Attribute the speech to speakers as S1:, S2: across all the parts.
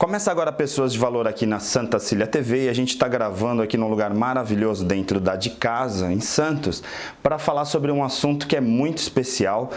S1: Começa agora Pessoas de Valor aqui na Santa Cília TV e a gente está gravando aqui num lugar maravilhoso dentro da de casa, em Santos, para falar sobre um assunto que é muito especial.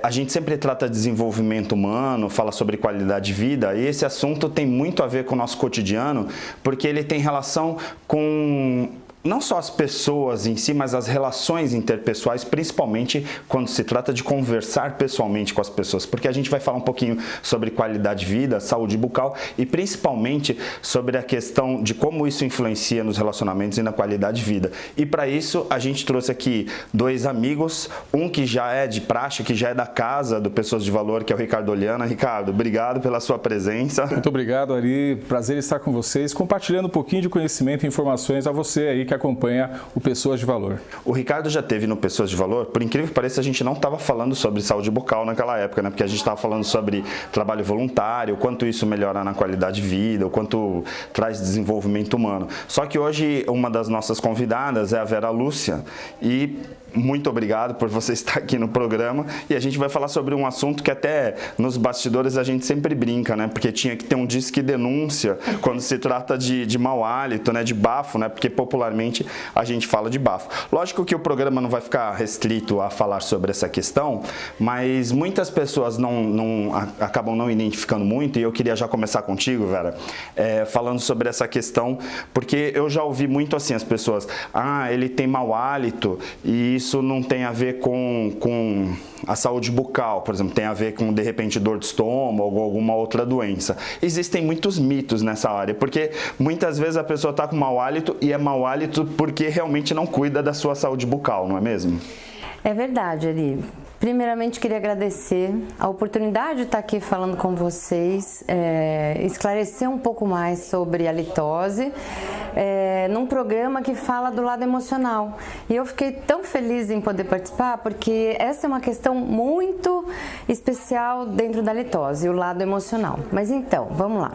S1: A gente sempre trata de desenvolvimento humano, fala sobre qualidade de vida e esse assunto tem muito a ver com o nosso cotidiano, porque ele tem relação com não só as pessoas em si, mas as relações interpessoais, principalmente quando se trata de conversar pessoalmente com as pessoas, porque a gente vai falar um pouquinho sobre qualidade de vida, saúde bucal e principalmente sobre a questão de como isso influencia nos relacionamentos e na qualidade de vida. E para isso a gente trouxe aqui dois amigos, um que já é de praxe, que já é da casa do Pessoas de Valor, que é o Ricardo Oliana. Ricardo, obrigado pela sua presença.
S2: Muito obrigado, Ari. Prazer estar com vocês, compartilhando um pouquinho de conhecimento e informações a você aí que acompanha o Pessoas de Valor.
S1: O Ricardo já teve no Pessoas de Valor, por incrível que pareça, a gente não estava falando sobre saúde bucal naquela época, né? Porque a gente estava falando sobre trabalho voluntário, o quanto isso melhora na qualidade de vida, o quanto traz desenvolvimento humano. Só que hoje uma das nossas convidadas é a Vera Lúcia e muito obrigado por você estar aqui no programa e a gente vai falar sobre um assunto que até nos bastidores a gente sempre brinca, né? Porque tinha que ter um disque denúncia quando se trata de mau hálito, né? De bafo, né? Porque popularmente a gente fala de bafo. Lógico que o programa não vai ficar restrito a falar sobre essa questão, mas muitas pessoas acabam não identificando muito e eu queria já começar contigo, Vera, falando sobre essa questão, porque eu já ouvi muito assim as pessoas, ele tem mau hálito e isso não tem a ver com a saúde bucal, por exemplo, tem a ver com, de repente, dor de estômago ou alguma outra doença. Existem muitos mitos nessa área, porque muitas vezes a pessoa está com mau hálito e é mau hálito porque realmente não cuida da sua saúde bucal, não é mesmo?
S3: É verdade, Ari. Primeiramente, queria agradecer a oportunidade de estar aqui falando com vocês, esclarecer um pouco mais sobre a litose, num programa que fala do lado emocional. E eu fiquei tão feliz em poder participar, porque essa é uma questão muito especial dentro da litose, o lado emocional. Mas então, vamos lá.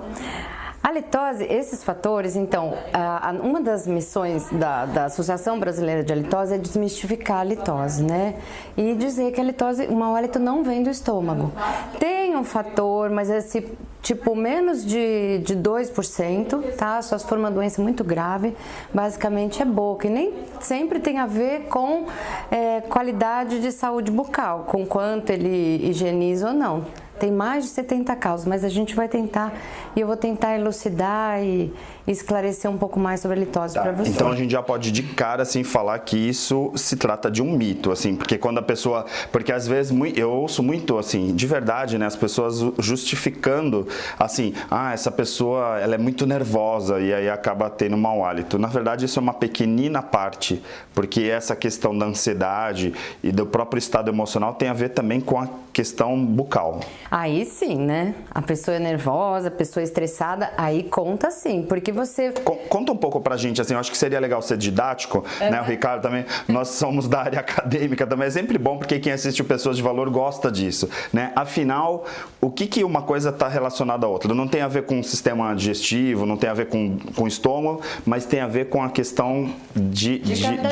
S3: A litose, esses fatores, então, uma das missões da Associação Brasileira de Halitose é desmistificar a litose, né? E dizer que a litose, o mau hálito não vem do estômago. Tem um fator, mas esse tipo menos de 2%, tá? Só se for uma doença muito grave, basicamente é boca. E nem sempre tem a ver com qualidade de saúde bucal, com quanto ele higieniza ou não. Tem mais de 70 causas, mas a gente vai tentar, e eu vou tentar elucidar e esclarecer um pouco mais sobre a litose para você.
S1: Então a gente já pode de cara assim falar que isso se trata de um mito, assim, porque quando a pessoa, porque às vezes eu ouço muito assim, de verdade, né, as pessoas justificando assim, essa pessoa, ela é muito nervosa e aí acaba tendo mau hálito. Na verdade, isso é uma pequenina parte, porque essa questão da ansiedade e do próprio estado emocional tem a ver também com a questão bucal.
S3: Aí sim, né? A pessoa é nervosa, a pessoa é estressada, aí conta sim, porque você...
S1: Conta um pouco pra gente, assim, eu acho que seria legal ser didático, né? O Ricardo também, nós somos da área acadêmica também, é sempre bom porque quem assiste o Pessoas de Valor gosta disso, né? Afinal, o que uma coisa está relacionada à outra? Não tem a ver com o sistema digestivo, não tem a ver com o estômago, mas tem a ver com a questão de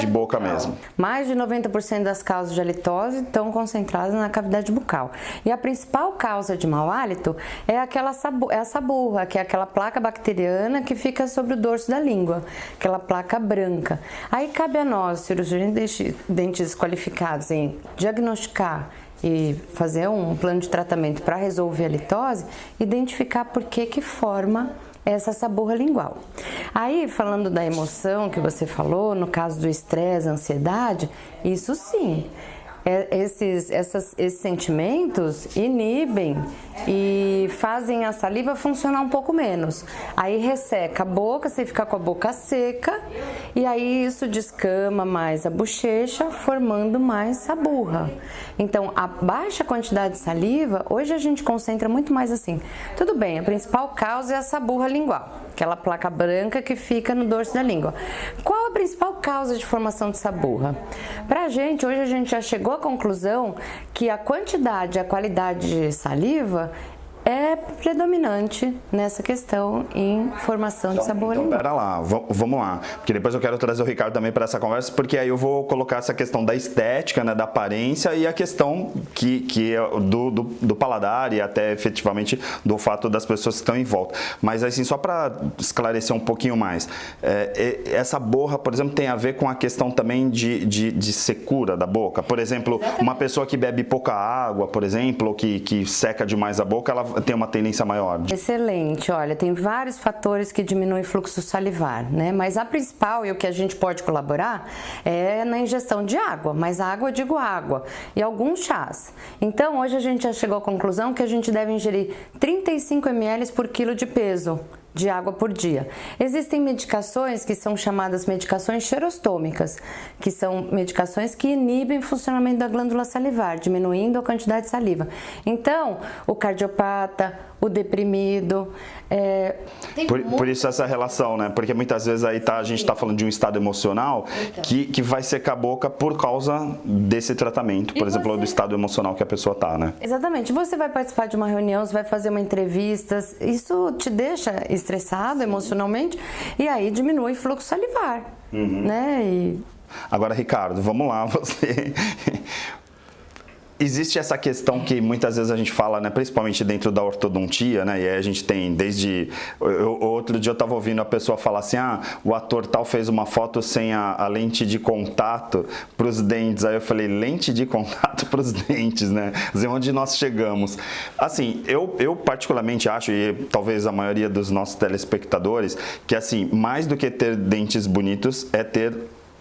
S1: boca mesmo.
S3: Mais de 90% das causas de halitose estão concentradas na cavidade bucal. E a principal causa de mau hálito é a saburra, que é aquela placa bacteriana que fica sobre o dorso da língua, aquela placa branca. Aí cabe a nós, cirurgiões de dentes qualificados, em diagnosticar e fazer um plano de tratamento para resolver a litose, identificar por que forma essa saburra lingual. Aí, falando da emoção que você falou, no caso do estresse, ansiedade, isso sim. Esses sentimentos inibem e fazem a saliva funcionar um pouco menos. Aí resseca a boca, você fica com a boca seca e aí isso descama mais a bochecha, formando mais saburra. Então, a baixa quantidade de saliva, hoje a gente concentra muito mais assim. Tudo bem, a principal causa é a saburra lingual, aquela placa branca que fica no dorso da língua. Qual a principal causa de formação de saburra? Pra gente, hoje a gente já chegou à conclusão que a quantidade e a qualidade de saliva é predominante nessa questão em formação de sabor
S1: Então,
S3: lingual.
S1: pera lá, vamos lá, porque depois eu quero trazer o Ricardo também para essa conversa, porque aí eu vou colocar essa questão da estética, né, da aparência e a questão que é do paladar e até efetivamente do fato das pessoas que estão em volta. Mas assim, só para esclarecer um pouquinho mais, essa borra, por exemplo, tem a ver com a questão também de secura da boca. Por exemplo, uma pessoa que bebe pouca água, por exemplo, ou que seca demais a boca, ela tem uma tendência maior.
S3: Excelente, olha, tem vários fatores que diminuem o fluxo salivar, né? Mas a principal e o que a gente pode colaborar é na ingestão de água, mas água, eu digo água, e alguns chás. Então, hoje a gente já chegou à conclusão que a gente deve ingerir 35 ml por quilo de peso de água por dia. Existem medicações que são chamadas medicações xerostômicas, que são medicações que inibem o funcionamento da glândula salivar, diminuindo a quantidade de saliva. Então, o cardiopata, o deprimido...
S1: Por isso essa relação, né? Porque muitas vezes aí a gente está falando de um estado emocional que vai secar a boca por causa desse tratamento, por exemplo, do estado emocional que a pessoa está, né?
S3: Exatamente. Você vai participar de uma reunião, você vai fazer uma entrevista, isso te deixa estressado emocionalmente e aí diminui o fluxo salivar, né?
S1: Agora, Ricardo, vamos lá, você... Existe essa questão que muitas vezes a gente fala, né, principalmente dentro da ortodontia, né, e aí a gente tem desde... outro dia eu estava ouvindo a pessoa falar assim, o ator tal fez uma foto sem a lente de contato para os dentes. Aí eu falei, lente de contato para os dentes, né? Dizer, onde nós chegamos. Assim, eu particularmente acho, e talvez a maioria dos nossos telespectadores, que assim, mais do que ter dentes bonitos é ter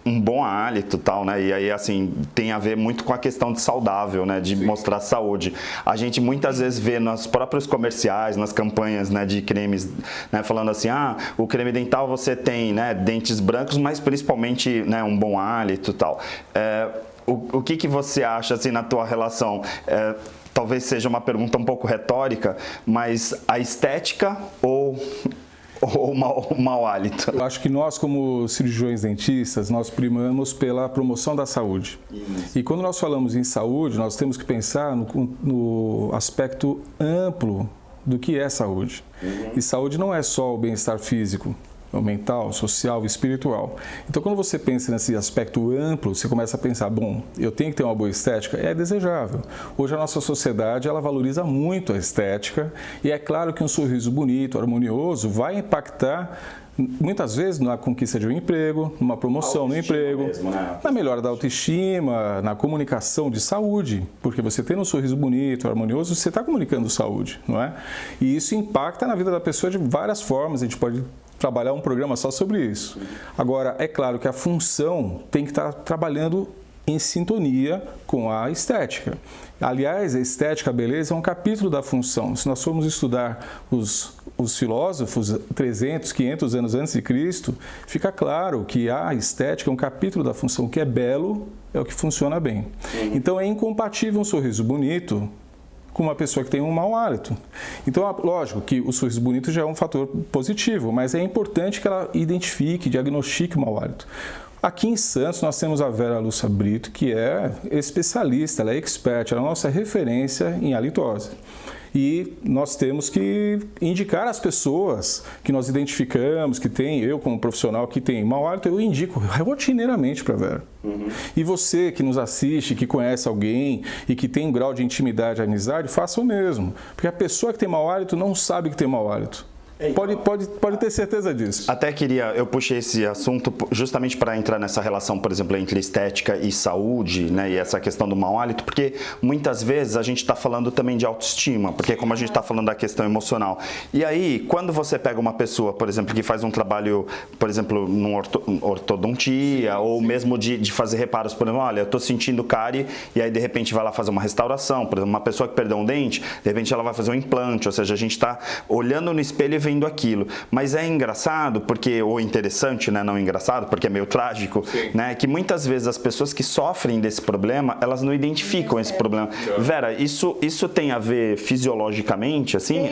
S1: um bom hálito, tal, né? E aí, assim, tem a ver muito com a questão de saudável, né? De mostrar saúde. A gente muitas vezes vê nos próprios comerciais, nas campanhas, né, de cremes, né, falando assim, o creme dental você tem, né, dentes brancos, mas principalmente, né, um bom hálito, tal. O que você acha, assim, na tua relação? Talvez seja uma pergunta um pouco retórica, mas a estética ou mau hálito?
S2: Eu acho que nós, como cirurgiões dentistas, nós primamos pela promoção da saúde. Isso. E quando nós falamos em saúde, nós temos que pensar no aspecto amplo do que é saúde. E saúde não é só o bem-estar físico, mental, social, espiritual. Então, quando você pensa nesse aspecto amplo, você começa a pensar, bom, eu tenho que ter uma boa estética? É desejável. Hoje a nossa sociedade, ela valoriza muito a estética e é claro que um sorriso bonito, harmonioso, vai impactar muitas vezes na conquista de um emprego, numa promoção no emprego, mesmo, né? Na melhora da autoestima, na comunicação de saúde, porque você tendo um sorriso bonito, harmonioso, você está comunicando saúde, não é? E isso impacta na vida da pessoa de várias formas, a gente pode trabalhar um programa só sobre isso. Agora, é claro que a função tem que estar trabalhando em sintonia com a estética. Aliás, a estética, a beleza é um capítulo da função. Se nós formos estudar os filósofos 300, 500 anos antes de Cristo, fica claro que a estética é um capítulo da função. O que é belo é o que funciona bem. Então, é incompatível um sorriso bonito com uma pessoa que tem um mau hálito. Então, lógico que o sorriso bonito já é um fator positivo, mas é importante que ela identifique, diagnostique o mau hálito. Aqui em Santos, nós temos a Vera Lúcia Brito, que é especialista, ela é expert, ela é a nossa referência em halitose. E nós temos que indicar as pessoas que nós identificamos, que tem, eu como profissional que tem mau hálito, eu indico rotineiramente para a Vera. E você que nos assiste, que conhece alguém e que tem um grau de intimidade, amizade, faça o mesmo. Porque a pessoa que tem mau hálito não sabe que tem mau hálito. Pode ter certeza disso.
S1: Até eu puxei esse assunto justamente para entrar nessa relação, por exemplo, entre estética e saúde, né, e essa questão do mau hálito, porque muitas vezes a gente está falando também de autoestima, porque como a gente está falando da questão emocional. E aí, quando você pega uma pessoa, por exemplo, que faz um trabalho, por exemplo, numa ortodontia, ou mesmo de fazer reparos, por exemplo, olha, eu estou sentindo cárie, e aí de repente vai lá fazer uma restauração, por exemplo, uma pessoa que perdeu um dente, de repente ela vai fazer um implante, ou seja, a gente está olhando no espelho e vendo sofrendo aquilo. Mas é engraçado, porque, ou interessante, né? Não engraçado, porque é meio trágico, né? Que muitas vezes as pessoas que sofrem desse problema, elas não identificam esse problema. Vera, isso tem a ver fisiologicamente, assim?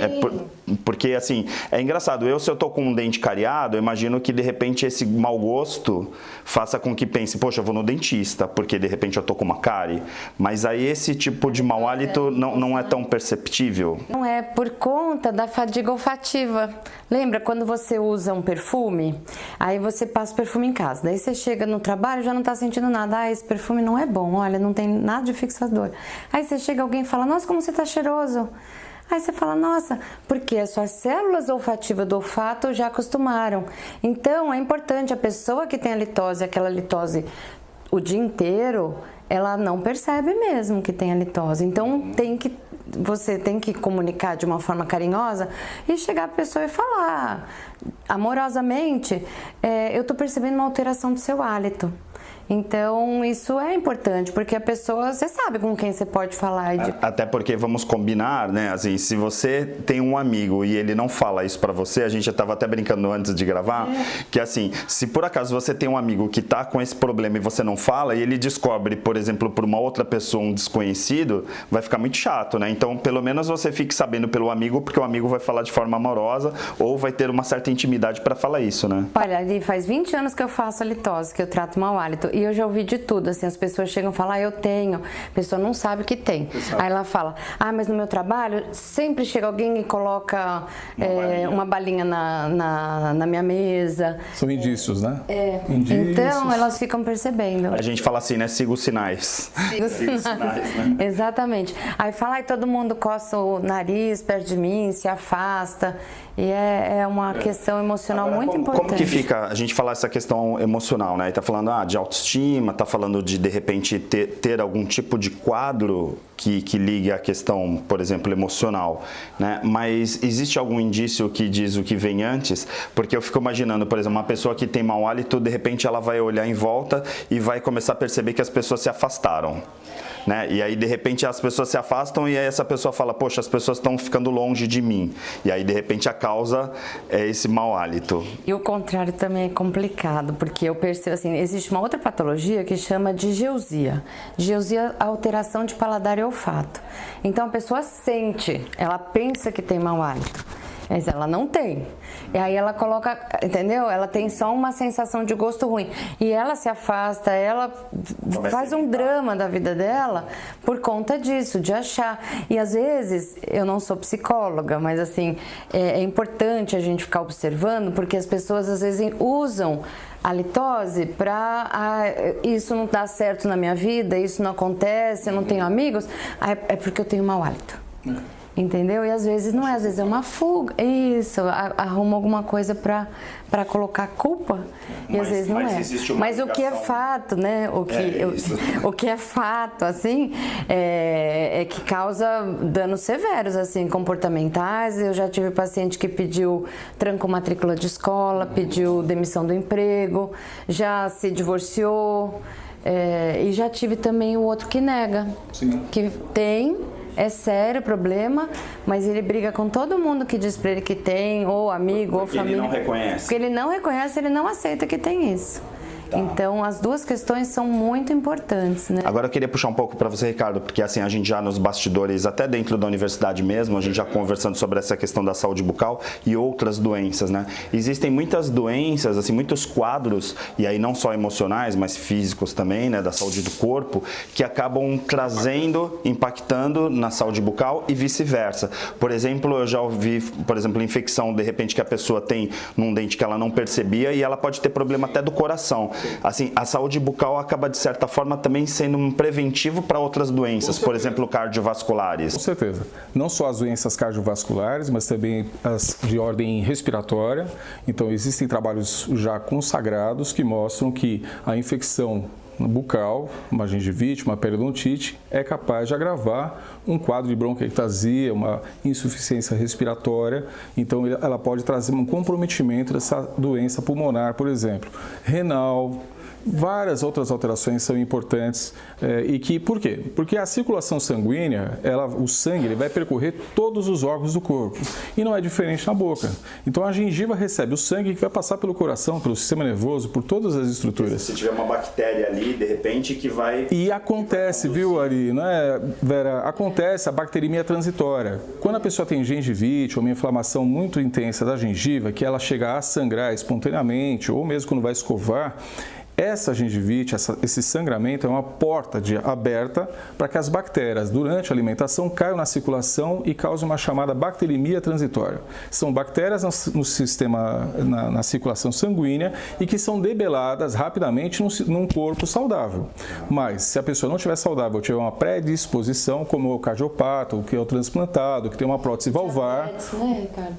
S1: Porque, assim, é engraçado. Se eu tô com um dente cariado, eu imagino que, de repente, esse mau gosto faça com que pense, poxa, eu vou no dentista, porque, de repente, eu tô com uma cárie. Mas aí esse tipo de mau hálito não é tão perceptível.
S3: Não é por conta da fadiga olfativa. Lembra quando você usa um perfume? Aí você passa o perfume em casa. Daí você chega no trabalho e já não tá sentindo nada. Ah, esse perfume não é bom, olha, não tem nada de fixador. Aí você chega alguém e fala, nossa, como você tá cheiroso. Aí você fala, nossa, porque as suas células olfativas do olfato já acostumaram. Então, é importante, a pessoa que tem a litose, aquela litose o dia inteiro, ela não percebe mesmo que tem a litose. Então, você tem que comunicar de uma forma carinhosa e chegar para a pessoa e falar amorosamente, eu estou percebendo uma alteração do seu hálito. Então, isso é importante, porque a pessoa, você sabe com quem você pode falar.
S1: Até porque, vamos combinar, né? Assim, se você tem um amigo e ele não fala isso pra você, a gente já estava até brincando antes de gravar, que assim, se por acaso você tem um amigo que tá com esse problema e você não fala, e ele descobre, por exemplo, por uma outra pessoa, um desconhecido, vai ficar muito chato, né? Então, pelo menos você fique sabendo pelo amigo, porque o amigo vai falar de forma amorosa ou vai ter uma certa intimidade pra falar isso, né?
S3: Olha, ali faz 20 anos que eu faço a litose, que eu trato mau hálito. E eu já ouvi de tudo, assim, as pessoas chegam e falam, eu tenho, a pessoa não sabe que tem. Aí ela fala, mas no meu trabalho sempre chega alguém e coloca uma balinha na minha mesa.
S2: São indícios, né?
S3: Indícios. Então elas ficam percebendo.
S1: A gente fala assim, né? Siga os sinais.
S3: Siga os sinais, né? Exatamente. Aí fala, todo mundo coça o nariz perto de mim, se afasta. E é uma questão emocional. Agora, muito importante.
S1: Como que fica, a gente fala essa questão emocional, né? E tá falando de autoestima, tá falando de repente ter algum tipo de quadro que ligue a questão, por exemplo, emocional, né? Mas existe algum indício que diz o que vem antes? Porque eu fico imaginando, por exemplo, uma pessoa que tem mau hálito, de repente ela vai olhar em volta e vai começar a perceber que as pessoas se afastaram. Né? E aí, de repente, as pessoas se afastam e aí essa pessoa fala, poxa, as pessoas estão ficando longe de mim. E aí, de repente, a causa é esse mau hálito.
S3: E o contrário também é complicado, porque eu percebo, assim, existe uma outra patologia que chama de geusia. Geusia é alteração de paladar e olfato. Então, a pessoa sente, ela pensa que tem mau hálito, mas ela não tem. E aí ela coloca, entendeu? Ela tem só uma sensação de gosto ruim. E ela se afasta, ela faz um drama da vida dela por conta disso, de achar. E às vezes, eu não sou psicóloga, mas assim, é importante a gente ficar observando, porque as pessoas às vezes usam a litose para isso não dá certo na minha vida, isso não acontece, eu não tenho amigos, é porque eu tenho mau hálito. Entendeu? E às vezes não é, às vezes é uma fuga. Isso, arruma alguma coisa para colocar culpa e às vezes não é. Mas o que é fato, né? O que é fato, assim, é que causa danos severos, assim, comportamentais. Eu já tive paciente que pediu trancou matrícula de escola, pediu demissão do emprego, já se divorciou. E já tive também o outro que nega. Sim. Que tem. É sério o problema, mas ele briga com todo mundo que diz pra ele que tem, ou amigo, ou família.
S1: Ele não reconhece.
S3: Porque ele não reconhece, ele não aceita que tem isso. Tá. Então, as duas questões são muito importantes, né?
S1: Agora eu queria puxar um pouco para você, Ricardo, porque assim, a gente já nos bastidores, até dentro da universidade mesmo, a gente já conversando sobre essa questão da saúde bucal e outras doenças, né? Existem muitas doenças, assim, muitos quadros, e aí não só emocionais, mas físicos também, né, da saúde do corpo, que acabam impactando na saúde bucal e vice-versa. Por exemplo, eu já ouvi, por exemplo, infecção, de repente, que a pessoa tem num dente que ela não percebia e ela pode ter problema até do coração. Assim, a saúde bucal acaba, de certa forma, também sendo um preventivo para outras doenças, por exemplo, cardiovasculares.
S2: Com certeza. Não só as doenças cardiovasculares, mas também as de ordem respiratória. Então, existem trabalhos já consagrados que mostram que a infecção bucal, uma gengivite, uma periodontite, é capaz de agravar um quadro de bronquiectasia, uma insuficiência respiratória. Então, ela pode trazer um comprometimento dessa doença pulmonar, por exemplo, renal, Várias outras alterações são importantes por quê? Porque a circulação sanguínea, o sangue ele vai percorrer todos os órgãos do corpo e não é diferente na boca. Então a gengiva recebe o sangue que vai passar pelo coração, pelo sistema nervoso, por todas as estruturas.
S1: Se tiver uma bactéria ali, de repente, que vai...
S2: E acontece, viu, Ari, não é, Vera? Acontece a bacteremia transitória. Quando a pessoa tem gengivite ou uma inflamação muito intensa da gengiva, que ela chega a sangrar espontaneamente ou mesmo quando vai escovar, essa gengivite, esse sangramento é uma porta aberta para que as bactérias, durante a alimentação, caiam na circulação e causem uma chamada bacteremia transitória. São bactérias no sistema, na circulação sanguínea e que são debeladas rapidamente num corpo saudável. Mas, se a pessoa não estiver saudável, tiver uma predisposição, como o cardiopata, o que é o transplantado, que tem uma prótese valvar,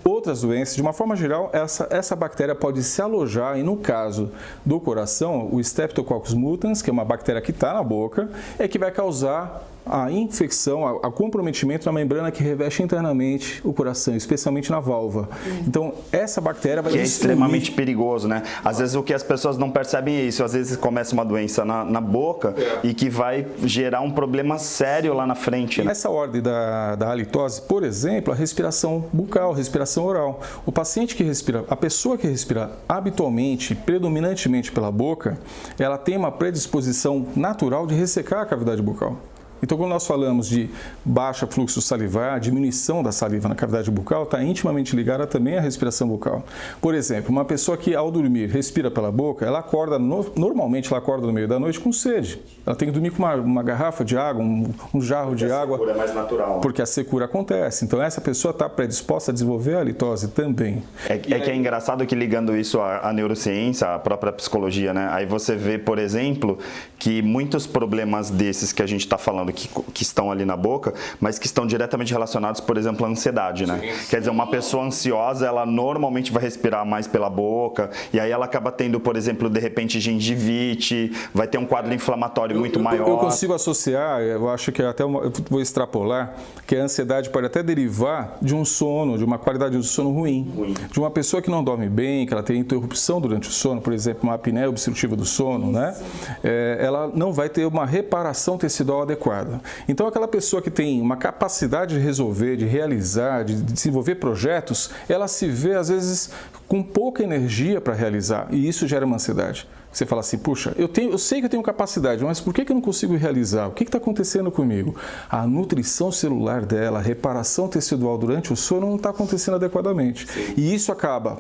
S2: outras doenças, de uma forma geral, essa bactéria pode se alojar e, no caso do coração, o Streptococcus mutans, que é uma bactéria que está na boca, é que vai causar a infecção, o comprometimento na membrana que reveste internamente o coração, especialmente na válvula. Então, essa bactéria vai
S1: destruir. É extremamente perigoso, né? Às vezes o que as pessoas não percebem é isso. Às vezes começa uma doença na boca e que vai gerar um problema sério lá na frente. Né?
S2: Nessa ordem da halitose, por exemplo, a respiração bucal, respiração oral. O paciente que respira, a pessoa que respira habitualmente, predominantemente pela boca, ela tem uma predisposição natural de ressecar a cavidade bucal. Então, quando nós falamos de baixo fluxo salivar, diminuição da saliva na cavidade bucal, está intimamente ligada também à respiração bucal. Por exemplo, uma pessoa que ao dormir respira pela boca, ela acorda, normalmente ela acorda no meio da noite com sede. Ela tem que dormir com uma garrafa de água, um jarro de água.
S1: Porque a secura é mais natural.
S2: Porque a secura acontece. Então, essa pessoa está predisposta a desenvolver a halitose também.
S1: Que é engraçado que ligando isso à neurociência, à própria psicologia, né? Aí você vê, por exemplo, que muitos problemas desses que a gente está falando, que estão ali na boca, mas que estão diretamente relacionados, por exemplo, à ansiedade, né? Sim. Quer dizer, uma pessoa ansiosa, ela normalmente vai respirar mais pela boca, e aí ela acaba tendo, por exemplo, de repente, gengivite, vai ter um quadro inflamatório muito maior.
S2: Eu consigo associar, eu acho que eu vou extrapolar, que a ansiedade pode até derivar de um sono, de uma qualidade do sono ruim. De uma pessoa que não dorme bem, que ela tem interrupção durante o sono, por exemplo, uma apneia obstrutiva do sono, né? Ela não vai ter uma reparação tecidual adequada. Então, aquela pessoa que tem uma capacidade de resolver, de realizar, de desenvolver projetos, ela se vê, às vezes, com pouca energia para realizar, e isso gera uma ansiedade. Você fala assim, puxa, eu sei que eu tenho capacidade, mas por que eu não consigo realizar? O que está acontecendo comigo? A nutrição celular dela, a reparação tecidual durante o sono não está acontecendo adequadamente. Sim. E isso acaba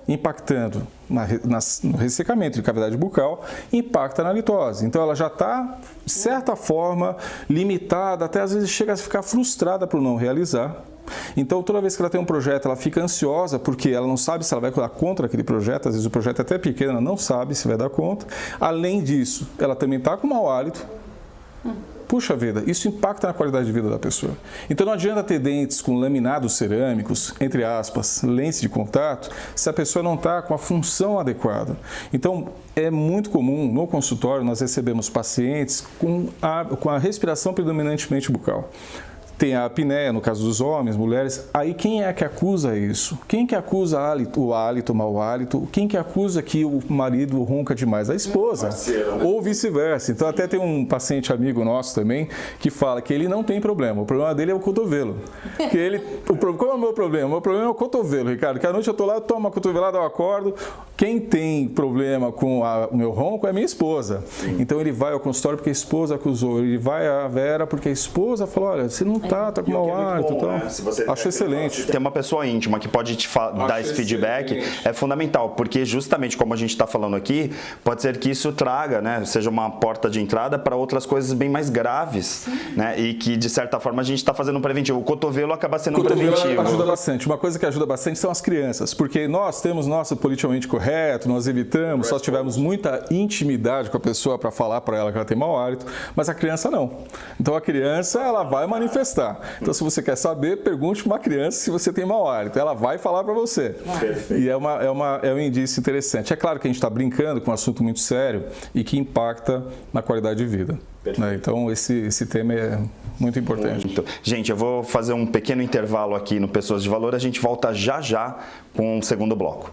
S2: impactando no ressecamento de cavidade bucal, impacta na halitose. Então, ela já está, de certa forma, limitada, até às vezes chega a ficar frustrada por não realizar. Então, toda vez que ela tem um projeto, ela fica ansiosa, porque ela não sabe se ela vai dar conta daquele projeto, às vezes o projeto é até pequeno, ela não sabe se vai dar conta. Além disso, ela também está com mau hálito. Puxa vida, isso impacta na qualidade de vida da pessoa. Então não adianta ter dentes com laminados cerâmicos, entre aspas, lentes de contato, se a pessoa não está com a função adequada. Então é muito comum, no consultório, nós recebemos pacientes com a respiração predominantemente bucal. Tem a apneia, no caso dos homens, mulheres. Aí quem é que acusa isso? Quem que acusa o hálito, o mau hálito? Quem que acusa que o marido ronca demais? A esposa. Parceiro, né? Ou vice-versa. Então até tem um paciente amigo nosso também que fala que ele não tem problema. O problema dele é o cotovelo. Qual é o meu problema? O meu problema é o cotovelo, Ricardo. Que à noite eu tô lá, tomo uma cotovelada, eu acordo. Quem tem problema com o meu ronco é a minha esposa. Sim. Então ele vai ao consultório porque a esposa acusou. Ele vai à Vera porque a esposa falou, olha, você não tá com mau hálito. Então, né? Acho excelente.
S1: Ter uma pessoa íntima que pode te dar esse feedback é fundamental, porque justamente como a gente está falando aqui, pode ser que isso traga, né, seja uma porta de entrada para outras coisas bem mais graves, né, e que de certa forma a gente está fazendo um preventivo. O cotovelo acaba sendo um preventivo.
S2: Ajuda bastante. Uma coisa que ajuda bastante são as crianças, porque nós temos nosso politicamente correto, nós evitamos, só tivemos muita intimidade com a pessoa para falar para ela que ela tem mau hálito, mas a criança não. Então a criança, ela vai manifestar. Então, se você quer saber, pergunte para uma criança se você tem mau hálito. Ela vai falar para você. Perfeito. E é um indício interessante. É claro que a gente está brincando com um assunto muito sério e que impacta na qualidade de vida. Né? Então, esse tema é muito importante.
S1: Muito. Gente, eu vou fazer um pequeno intervalo aqui no Pessoas de Valor. A gente volta já com o segundo bloco.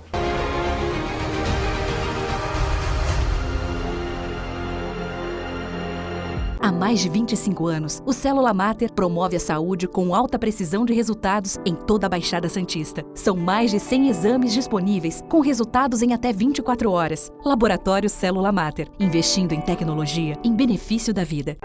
S4: mais de 25 anos, o Célula Mater promove a saúde com alta precisão de resultados em toda a Baixada Santista. São mais de 100 exames disponíveis, com resultados em até 24 horas. Laboratório Célula Mater, investindo em tecnologia em benefício da vida.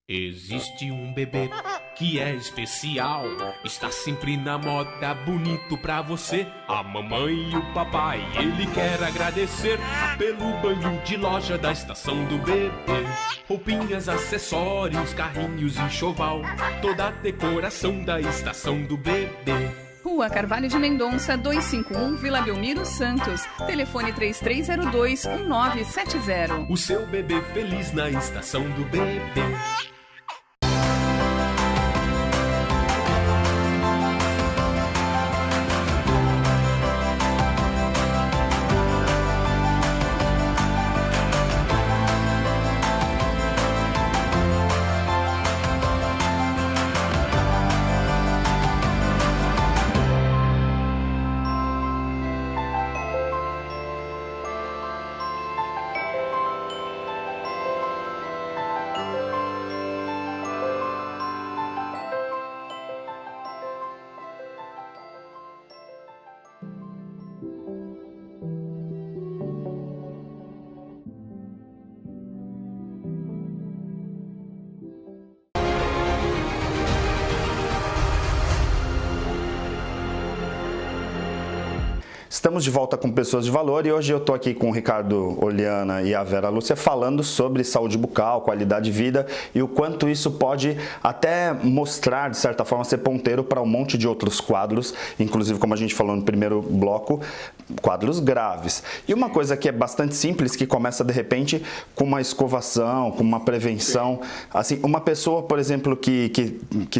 S5: Existe um bebê que é especial, está sempre na moda, bonito pra você. A mamãe e o papai, ele quer agradecer pelo banho de loja da estação do bebê. Roupinhas, acessórios, carrinhos, enxoval, toda a decoração da estação do bebê.
S6: Rua Carvalho de Mendonça, 251, Vila Belmiro, Santos. Telefone 3302-1970.
S5: O seu bebê feliz na estação do bebê.
S1: Estamos de volta com Pessoas de Valor e hoje eu estou aqui com o Ricardo Oliana e a Vera Lúcia falando sobre saúde bucal, qualidade de vida e o quanto isso pode até mostrar, de certa forma, ser ponteiro para um monte de outros quadros, inclusive, como a gente falou no primeiro bloco, quadros graves. E uma coisa que é bastante simples, que começa de repente com uma escovação, com uma prevenção. Assim, uma pessoa, por exemplo, que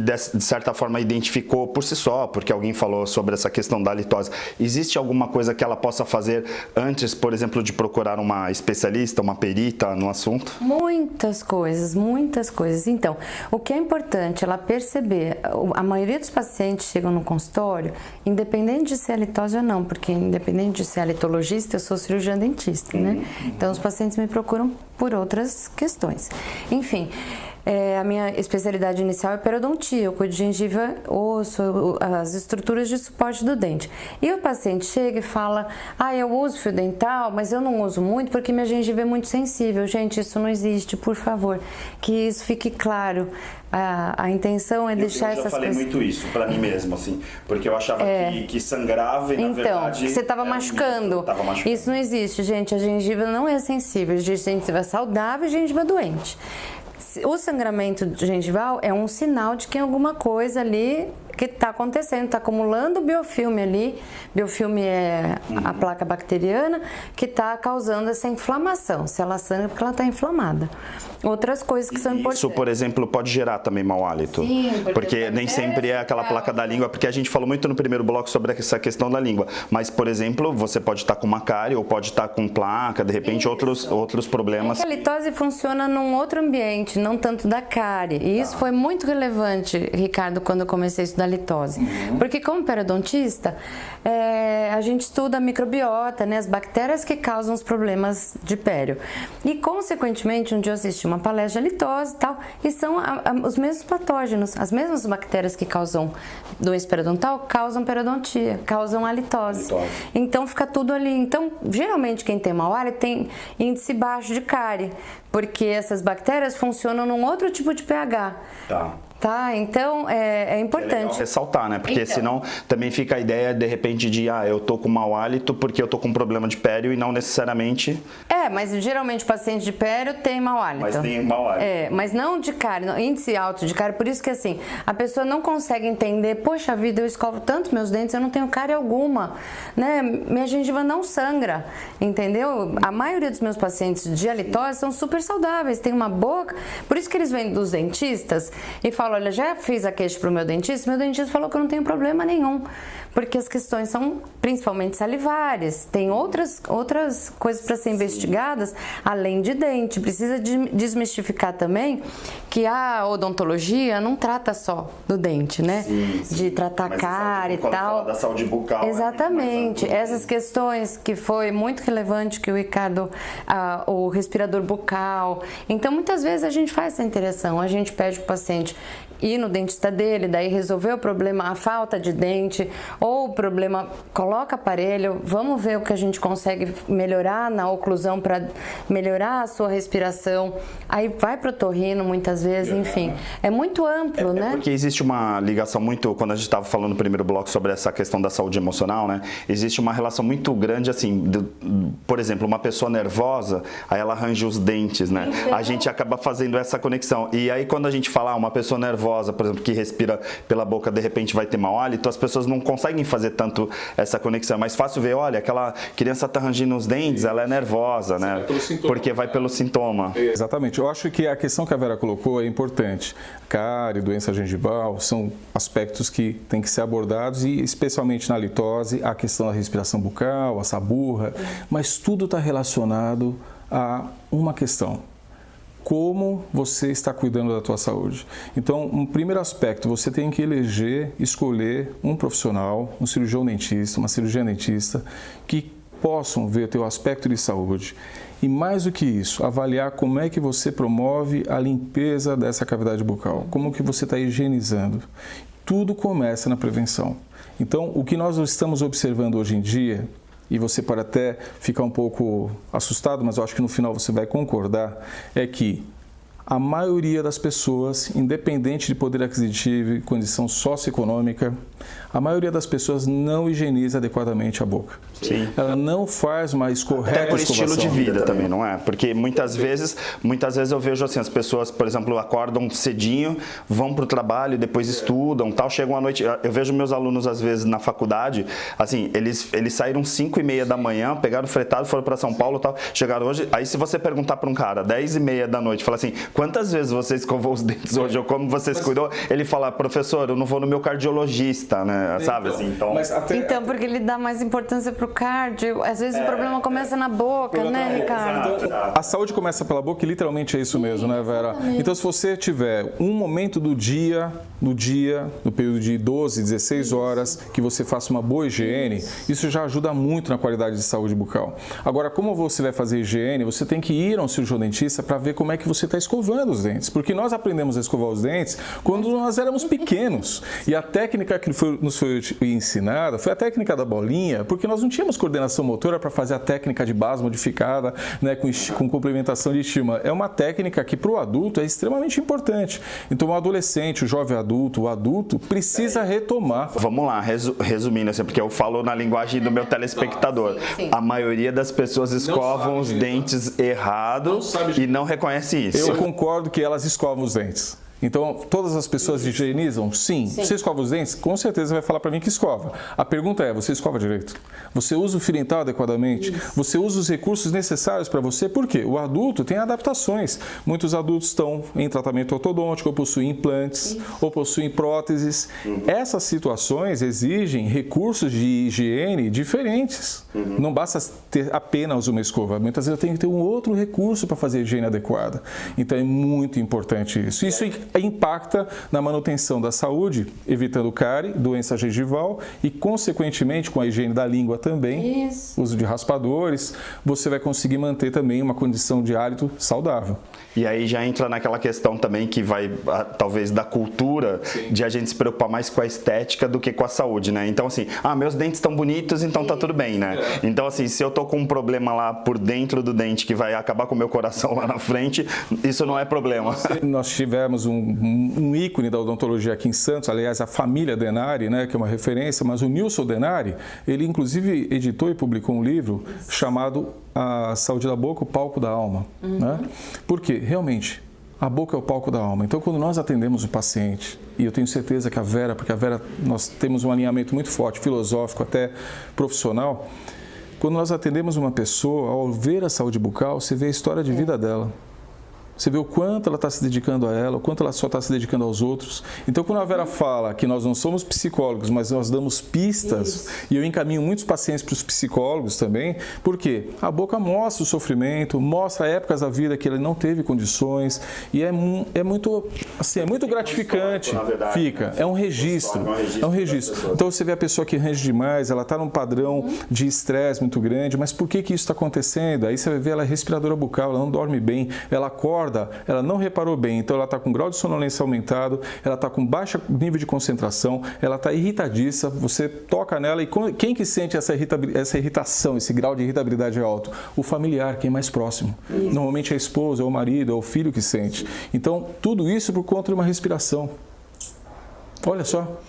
S1: de certa forma identificou por si só, porque alguém falou sobre essa questão da halitose, existe alguma coisa que ela possa fazer antes, por exemplo, de procurar uma especialista, uma perita no assunto?
S3: Muitas coisas, muitas coisas. Então, o que é importante ela perceber, a maioria dos pacientes chegam no consultório, independente de ser halitose ou não, porque independente de ser halitologista, eu sou cirurgiã dentista, né? Então, os pacientes me procuram por outras questões. Enfim, a minha especialidade inicial é periodontia, eu cuido de gengiva, osso, as estruturas de suporte do dente. E o paciente chega e fala, eu uso fio dental, mas eu não uso muito porque minha gengiva é muito sensível. Gente, isso não existe, por favor, que isso fique claro. A intenção é deixar essas coisas...
S1: Eu já falei muito isso pra mim mesmo, assim, porque eu achava que sangrava e, na verdade...
S3: Então, você estava machucando. Isso não existe, gente. A gengiva não é sensível. Existe gengiva saudável e gengiva doente. O sangramento gengival é um sinal de que tem alguma coisa ali que está acontecendo, está acumulando biofilme ali. Biofilme é a placa bacteriana que está causando essa inflamação. Se ela sangra, é porque ela está inflamada. Outras coisas que são importantes.
S1: Isso, por exemplo, pode gerar também mau hálito.
S3: Sim,
S1: porque nem sempre é aquela placa da língua, porque a gente falou muito no primeiro bloco sobre essa questão da língua. Mas, por exemplo, você pode estar com uma cárie ou pode estar com placa, de repente outros problemas.
S3: A halitose funciona num outro ambiente, não tanto da cárie. E isso foi muito relevante, Ricardo, quando eu comecei a estudar da litose. Porque como periodontista, a gente estuda a microbiota, né, as bactérias que causam os problemas de pério. E, consequentemente, um dia eu assisti uma palestra de litose e tal, e são os mesmos patógenos, as mesmas bactérias que causam doença periodontal, causam periodontia, causam a litose. Então, fica tudo ali. Então, geralmente, quem tem mau hálito tem índice baixo de cárie, porque essas bactérias funcionam num outro tipo de pH. Tá, então é importante.
S1: É legal ressaltar, né? Porque senão também fica a ideia, de repente, de eu tô com mau hálito porque eu tô com um problema de pério e não necessariamente...
S3: Mas geralmente o paciente de pério tem mau hálito.
S1: Mas tem mau hálito.
S3: Mas não de cárie, índice alto de cárie, por isso que assim, a pessoa não consegue entender, poxa vida, eu escovo tanto meus dentes, eu não tenho cárie alguma, né? Minha gengiva não sangra, entendeu? A maioria dos meus pacientes de halitose são super saudáveis, tem uma boa... Por isso que eles vêm dos dentistas e falam, olha, já fiz a queixa pro meu dentista falou que eu não tenho problema nenhum, porque as questões são principalmente salivares, tem outras coisas para ser investigadas além de dente. Precisa desmistificar também que a odontologia não trata só do dente, né? Sim. De tratar cárie e tal.
S1: Da saúde bucal.
S3: Exatamente. Essas questões que foi muito relevante que o Ricardo, o respirador bucal. Então, muitas vezes a gente faz essa interação, a gente pede pro paciente ir no dentista dele, daí resolver o problema, a falta de dente, ou o problema, coloca aparelho, vamos ver o que a gente consegue melhorar na oclusão para melhorar a sua respiração, aí vai pro otorrino muitas vezes, enfim, é muito amplo, né?
S1: Porque existe uma ligação muito, quando a gente estava falando no primeiro bloco sobre essa questão da saúde emocional, né? Existe uma relação muito grande, assim, por exemplo, uma pessoa nervosa, aí ela arranja os dentes, né? A gente acaba fazendo essa conexão, e aí quando a gente fala, uma pessoa nervosa, por exemplo, que respira pela boca, de repente vai ter mau hálito, as pessoas não conseguem fazer tanto essa conexão. É mais fácil ver, olha, aquela criança tá rangindo os dentes, ela é nervosa, né? Porque vai pelo sintoma.
S2: Exatamente. Eu acho que a questão que a Vera colocou é importante. Cárie, doença gengival, são aspectos que têm que ser abordados e, especialmente na litose, a questão da respiração bucal, a saburra, mas tudo está relacionado a uma questão: como você está cuidando da tua saúde. Então, um primeiro aspecto, você tem que escolher um profissional, um cirurgião dentista, uma cirurgiã dentista, que possam ver o teu aspecto de saúde. E mais do que isso, avaliar como é que você promove a limpeza dessa cavidade bucal, como que você está higienizando. Tudo começa na prevenção. Então, o que nós estamos observando hoje em dia, e você pode até ficar um pouco assustado, mas eu acho que no final você vai concordar, é que a maioria das pessoas, independente de poder aquisitivo e condição socioeconômica, a maioria das pessoas não higieniza adequadamente a boca.
S1: Sim.
S2: Ela não faz mais correta
S1: até por
S2: escovação.
S1: estilo de vida também, não é? Porque muitas vezes eu vejo assim, as pessoas, por exemplo, acordam cedinho, vão para o trabalho, depois estudam, tal, chegam à noite. Eu vejo meus alunos, às vezes, na faculdade, assim, eles saíram 5h30 da manhã, pegaram fretado, foram para São Paulo, tal, chegaram hoje. Aí, se você perguntar para um cara, 10h30 da noite, fala assim, quantas vezes você escovou os dentes hoje, ou como você se cuidou? Ele fala, professor, eu não vou no meu cardiologista, né? Sabe assim?
S3: Então, porque ele dá mais importância pro cardio. Às vezes o problema começa na boca, né, Ricardo?
S2: A saúde começa pela boca e literalmente é isso mesmo, né, Vera?
S3: Exatamente.
S2: Então, se você tiver um momento do dia, no período de 12, 16 horas, que você faça uma boa higiene, isso já ajuda muito na qualidade de saúde bucal. Agora, como você vai fazer higiene, você tem que ir a um cirurgião dentista para ver como é que você está escovando os dentes. Porque nós aprendemos a escovar os dentes quando nós éramos pequenos. E a técnica que nos foi ensinada foi a técnica da bolinha, porque nós não tínhamos coordenação motora para fazer a técnica de base modificada, né, com complementação de estímulo. É uma técnica que para o adulto é extremamente importante. Então, o adolescente, o jovem adulto, o adulto precisa retomar.
S1: Vamos lá, resumindo assim, porque eu falo na linguagem do meu telespectador.
S3: Sim.
S1: A maioria das pessoas escovam os dentes errados e não reconhece isso.
S2: Eu concordo que elas escovam os dentes. Então, todas as pessoas higienizam? Sim. Você escova os dentes? Com certeza vai falar para mim que escova. A pergunta é, você escova direito? Você usa o fio dental adequadamente? Você usa os recursos necessários para você? Por quê? O adulto tem adaptações. Muitos adultos estão em tratamento ortodôntico, ou possuem implantes, ou possuem próteses. Essas situações exigem recursos de higiene diferentes. Não basta ter apenas uma escova. Muitas vezes eu tenho que ter um outro recurso para fazer a higiene adequada. Então, é muito importante isso. Isso impacta na manutenção da saúde, evitando cárie, doença gengival e, consequentemente, com a higiene da língua também, uso de raspadores, você vai conseguir manter também uma condição de hálito saudável.
S1: E aí já entra naquela questão também que vai, talvez, da cultura, de a gente se preocupar mais com a estética do que com a saúde, né? Então, assim, meus dentes estão bonitos, então tá tudo bem, né? Então, assim, se eu tô com um problema lá por dentro do dente que vai acabar com o meu coração lá na frente, isso não é problema.
S2: Nós tivemos um ícone da odontologia aqui em Santos, aliás, a família Denari, né, que é uma referência, mas o Nilson Denari, ele inclusive editou e publicou um livro chamado A Saúde da Boca, o Palco da Alma. Né? Por quê? Realmente, a boca é o palco da alma. Então, quando nós atendemos o paciente, e eu tenho certeza que a Vera, porque a Vera, nós temos um alinhamento muito forte, filosófico, até profissional, quando nós atendemos uma pessoa, ao ver a saúde bucal, você vê a história de vida dela. Você vê o quanto ela está se dedicando a ela, o quanto ela só está se dedicando aos outros. Então, quando a Vera fala que nós não somos psicólogos, mas nós damos pistas, e eu encaminho muitos pacientes para os psicólogos também, porque a boca mostra o sofrimento, mostra épocas da vida que ele não teve condições, e é muito, assim, é muito gratificante. Fica, é um registro. É um registro. Então, você vê a pessoa que range demais, ela está num padrão de estresse muito grande, mas por que isso está acontecendo? Aí você vai ver, ela é respiradora bucal, ela não dorme bem, ela acorda, ela não reparou bem, então ela está com grau de sonolência aumentado, ela está com baixo nível de concentração, ela está irritadiça, você toca nela e quem que sente essa irritação, esse grau de irritabilidade alto? O familiar, quem é mais próximo. Normalmente é a esposa, é o marido, é o filho que sente. Então, tudo isso por conta de uma respiração. Olha só.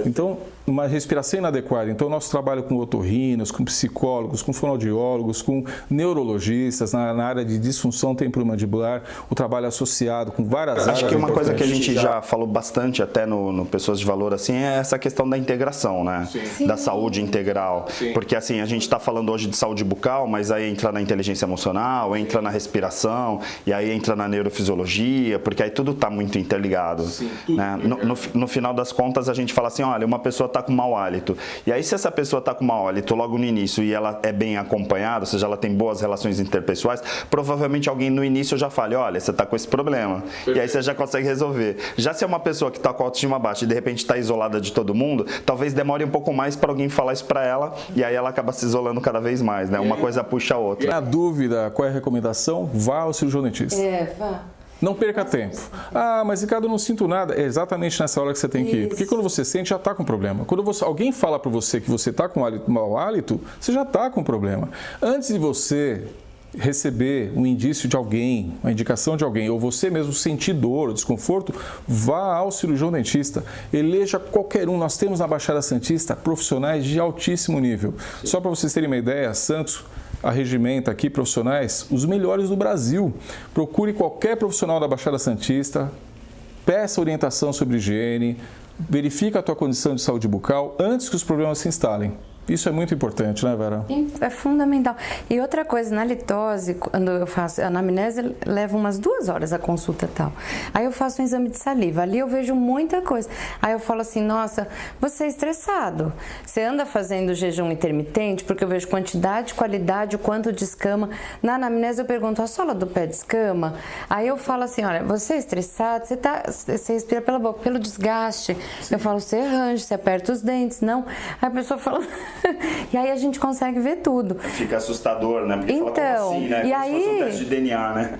S2: Então, uma respiração inadequada. Então, nosso trabalho com otorrinos, com psicólogos, com fonoaudiólogos, com neurologistas na área de disfunção temporomandibular, o trabalho associado com várias áreas.
S1: Acho que uma coisa que a gente já falou bastante até no Pessoas de Valor, assim, é essa questão da integração, né? Sim. Da saúde integral. Sim. Porque, assim, a gente está falando hoje de saúde bucal, mas aí entra na inteligência emocional, entra na respiração, e aí entra na neurofisiologia, porque aí tudo está muito interligado. Sim, né? No final das contas, a gente fala assim, olha, uma pessoa está com mau hálito. E aí, se essa pessoa está com mau hálito logo no início e ela é bem acompanhada, ou seja, ela tem boas relações interpessoais, provavelmente alguém no início já fale, olha, você está com esse problema. Perfeito. E aí você já consegue resolver. Já se é uma pessoa que está com a autoestima baixa e de repente está isolada de todo mundo, talvez demore um pouco mais para alguém falar isso para ela e aí ela acaba se isolando cada vez mais, né? Uma coisa puxa a outra.
S2: Na dúvida, qual é a recomendação? Vá ao cirurgião dentista.
S3: Vá.
S2: Não perca tempo. Mas Ricardo, eu não sinto nada. É exatamente nessa hora que você tem que ir. Porque quando você sente, já está com problema. Quando alguém fala para você que você está com mau hálito, você já está com problema. Antes de você receber um indício de alguém, uma indicação de alguém, ou você mesmo sentir dor ou desconforto, vá ao cirurgião dentista. Eleja qualquer um. Nós temos na Baixada Santista profissionais de altíssimo nível. Só para vocês terem uma ideia, Santos arregimenta aqui profissionais, os melhores do Brasil. Procure qualquer profissional da Baixada Santista, peça orientação sobre higiene, verifique a tua condição de saúde bucal antes que os problemas se instalem. Isso é muito importante, né, Vera?
S3: É fundamental. E outra coisa, na litose, quando eu faço a anamnese, leva umas 2 horas a consulta e tal. Aí eu faço um exame de saliva, ali eu vejo muita coisa. Aí eu falo assim, nossa, você é estressado. Você anda fazendo jejum intermitente, porque eu vejo quantidade, qualidade, o quanto de escama. Na anamnese eu pergunto, a sola do pé de escama? Aí eu falo assim, olha, você é estressado, você respira pela boca, pelo desgaste. Sim. Eu falo, você range, você aperta os dentes, não. Aí a pessoa fala... E aí a gente consegue ver tudo.
S1: Fica assustador, né? Porque
S3: então,
S1: fala, como assim, né?
S3: E
S1: como
S3: aí,
S1: se fosse um teste de DNA, né?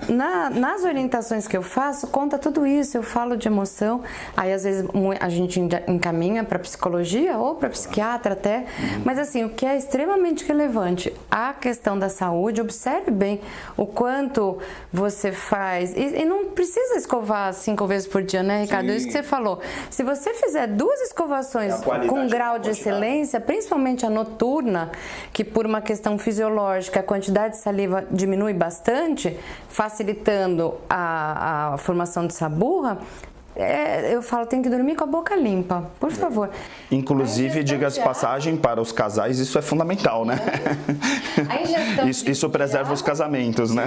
S3: Nas orientações que eu faço, conta tudo isso. Eu falo de emoção. Aí, às vezes, a gente encaminha para psicologia ou para psiquiatra até. Mas, assim, o que é extremamente relevante, a questão da saúde, observe bem o quanto você faz. E não precisa escovar 5 vezes por dia, né, Ricardo? Isso que você falou. Se você fizer 2 escovações com grau de excelência, principalmente a noturna, que por uma questão fisiológica a quantidade de saliva diminui bastante, facilitando a formação de saburra, eu falo, tem que dormir com a boca limpa, por favor.
S1: Inclusive, diga-se passagem, para os casais, isso é fundamental, né? Isso preserva os casamentos, né?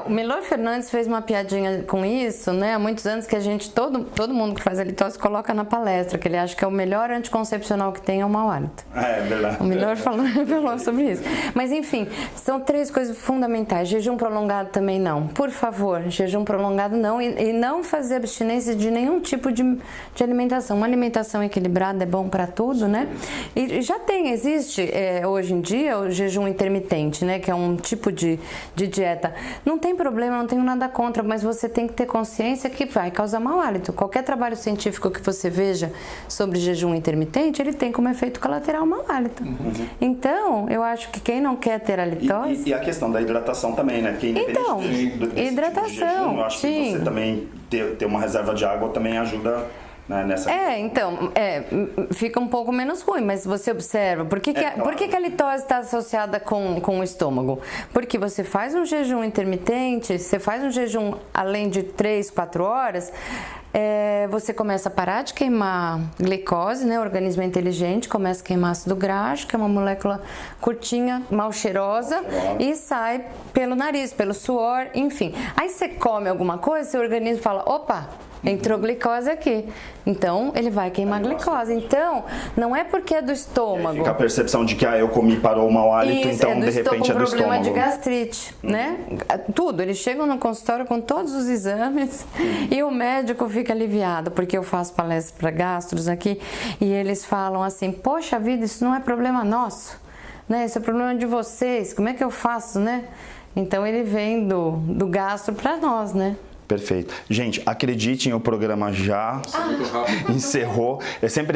S3: O Milor Fernandes fez uma piadinha com isso, né? Há muitos anos que a gente, todo mundo que faz a litose coloca na palestra, que ele acha que é o melhor anticoncepcional que tem é o mau hálito.
S1: É verdade.
S3: O Milor falou sobre isso. Mas, enfim, são 3 coisas fundamentais. Jejum prolongado também não. Por favor, jejum prolongado não. E não fazer abstinência dependência de nenhum tipo de alimentação. Uma alimentação equilibrada é bom para tudo, né? E já existe hoje em dia o jejum intermitente, né? Que é um tipo de dieta. Não tem problema, não tenho nada contra, mas você tem que ter consciência que vai causar mau hálito. Qualquer trabalho científico que você veja sobre jejum intermitente, ele tem como efeito colateral mau hálito. Então, eu acho que quem não quer ter halitose...
S1: E a questão da hidratação também, né? Porque independente desse
S3: hidratação,
S1: tipo de jejum, eu acho
S3: sim.
S1: que você também ter uma reserva de água também ajuda, né, nessa...
S3: Fica um pouco menos ruim, mas você observa, por que a litose está associada com o estômago? Porque você faz um jejum intermitente, você faz um jejum além de 3, 4 horas, você começa a parar de queimar glicose, né? O organismo é inteligente, começa a queimar ácido graxo, que é uma molécula curtinha, mal cheirosa, e sai pelo nariz, pelo suor, enfim. Aí você come alguma coisa, seu organismo fala, opa, entrou glicose aqui. Então, ele vai queimar glicose. Então, não é porque é do estômago.
S1: Fica a percepção de que eu comi, parou o mau hálito, então de repente é do estômago.
S3: problema de gastrite, né? Tudo. Eles chegam no consultório com todos os exames e o médico fica aliviado, porque eu faço palestra para gastros aqui e eles falam assim, poxa vida, isso não é problema nosso, né? Isso é problema de vocês, como é que eu faço, né? Então, ele vem do gastro para nós, né?
S1: Perfeito. Gente, acreditem, o programa já encerrou.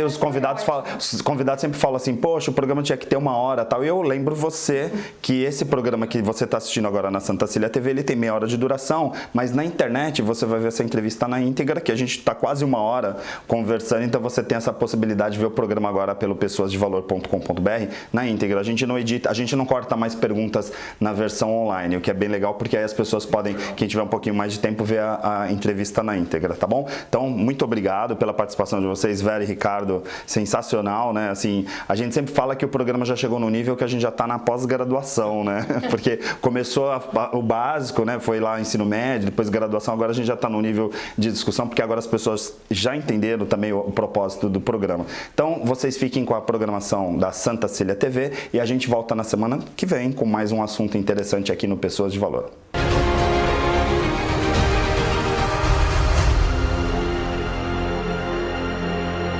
S1: Os convidados sempre falam assim, poxa, o programa tinha que ter 1 hora, tal. E eu lembro você que esse programa que você está assistindo agora na Santa Cília TV, ele tem meia hora de duração, mas na internet você vai ver essa entrevista na íntegra, que a gente está quase 1 hora conversando, então você tem essa possibilidade de ver o programa agora pelo pessoasdevalor.com.br na íntegra. A gente não edita, a gente não corta mais perguntas na versão online, o que é bem legal, porque aí as pessoas podem, quem tiver um pouquinho mais de tempo, ver a entrevista na íntegra, tá bom? Então, muito obrigado pela participação de vocês, Vera e Ricardo, sensacional, né? Assim, a gente sempre fala que o programa já chegou no nível que a gente já tá na pós-graduação, né? Porque começou o básico, né? Foi lá ensino médio, depois graduação, agora a gente já tá no nível de discussão, porque agora as pessoas já entenderam também o propósito do programa. Então, vocês fiquem com a programação da Santa Cília TV e a gente volta na semana que vem com mais um assunto interessante aqui no Pessoas de Valor.